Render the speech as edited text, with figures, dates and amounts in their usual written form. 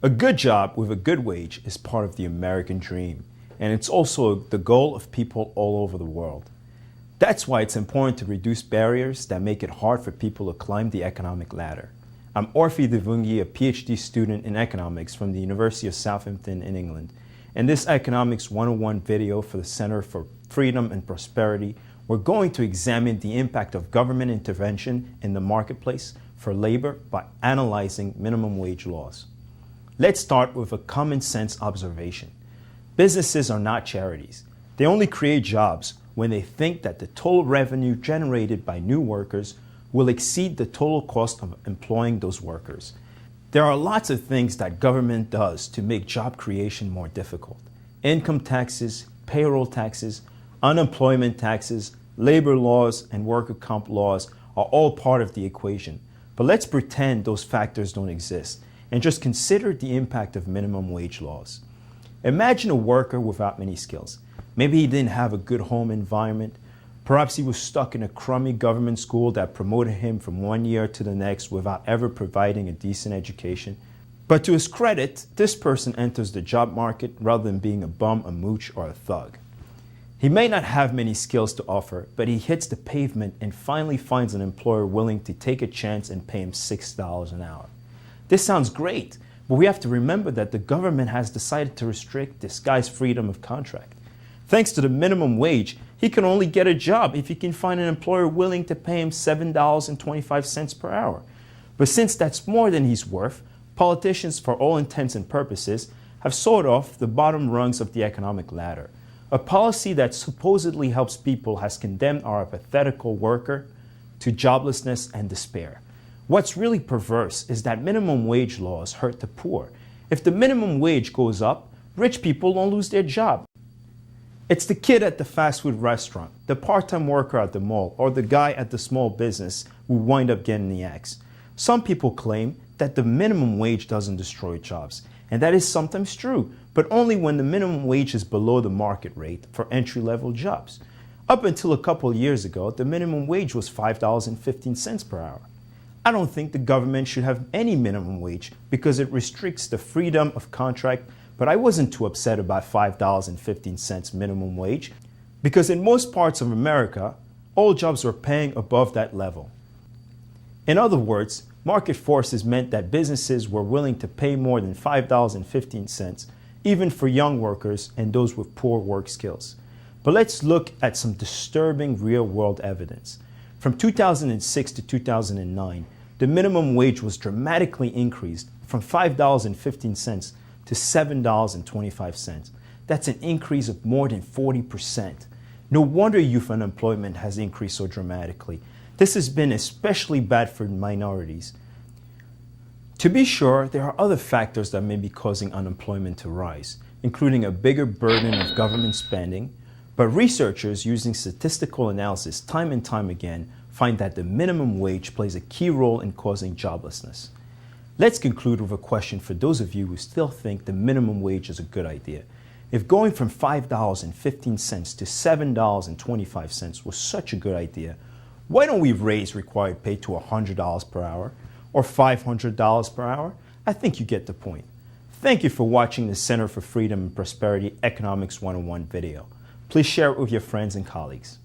A good job with a good wage is part of the American dream, and it's also the goal of people all over the world. That's why it's important to reduce barriers that make it hard for people to climb the economic ladder. I'm Orphy Devungi, a PhD student in economics from the University of Southampton in England. In this Economics 101 video for the Center for Freedom and Prosperity, we're going to examine the impact of government intervention in the marketplace for labor by analyzing minimum wage laws. Let's start with a common sense observation. Businesses are not charities. They only create jobs when they think that the total revenue generated by new workers will exceed the total cost of employing those workers. There are lots of things that government does to make job creation more difficult. Income taxes, payroll taxes, unemployment taxes, labor laws, and worker comp laws are all part of the equation. But let's pretend those factors don't exist and just consider the impact of minimum wage laws. Imagine a worker without many skills. Maybe he didn't have a good home environment. Perhaps he was stuck in a crummy government school that promoted him from one year to the next without ever providing a decent education. But to his credit, this person enters the job market rather than being a bum, a mooch, or a thug. He may not have many skills to offer, but he hits the pavement and finally finds an employer willing to take a chance and pay him $6 an hour. This sounds great, but we have to remember that the government has decided to restrict this guy's freedom of contract. Thanks to the minimum wage, he can only get a job if he can find an employer willing to pay him $7.25 per hour. But since that's more than he's worth, politicians, for all intents and purposes, have sawed off the bottom rungs of the economic ladder. A policy that supposedly helps people has condemned our apathetical worker to joblessness and despair. What's really perverse is that minimum wage laws hurt the poor. If the minimum wage goes up, rich people don't lose their job. It's the kid at the fast food restaurant, the part-time worker at the mall, or the guy at the small business who wind up getting the axe. Some people claim that the minimum wage doesn't destroy jobs, and that is sometimes true, but only when the minimum wage is below the market rate for entry-level jobs. Up until a couple years ago, the minimum wage was $5.15 per hour. I don't think the government should have any minimum wage because it restricts the freedom of contract, but I wasn't too upset about $5.15 minimum wage because in most parts of America, all jobs were paying above that level. In other words, market forces meant that businesses were willing to pay more than $5.15, even for young workers and those with poor work skills. But let's look at some disturbing real-world evidence. From 2006 to 2009, the minimum wage was dramatically increased from $5.15 to $7.25. That's an increase of more than 40%. No wonder youth unemployment has increased so dramatically. This has been especially bad for minorities. To be sure, there are other factors that may be causing unemployment to rise, including a bigger burden of government spending, but researchers using statistical analysis time and time again find that the minimum wage plays a key role in causing joblessness. Let's conclude with a question for those of you who still think the minimum wage is a good idea. If going from $5.15 to $7.25 was such a good idea, why don't we raise required pay to $100 per hour or $500 per hour? I think you get the point. Thank you for watching the Center for Freedom and Prosperity Economics 101 video. Please share it with your friends and colleagues.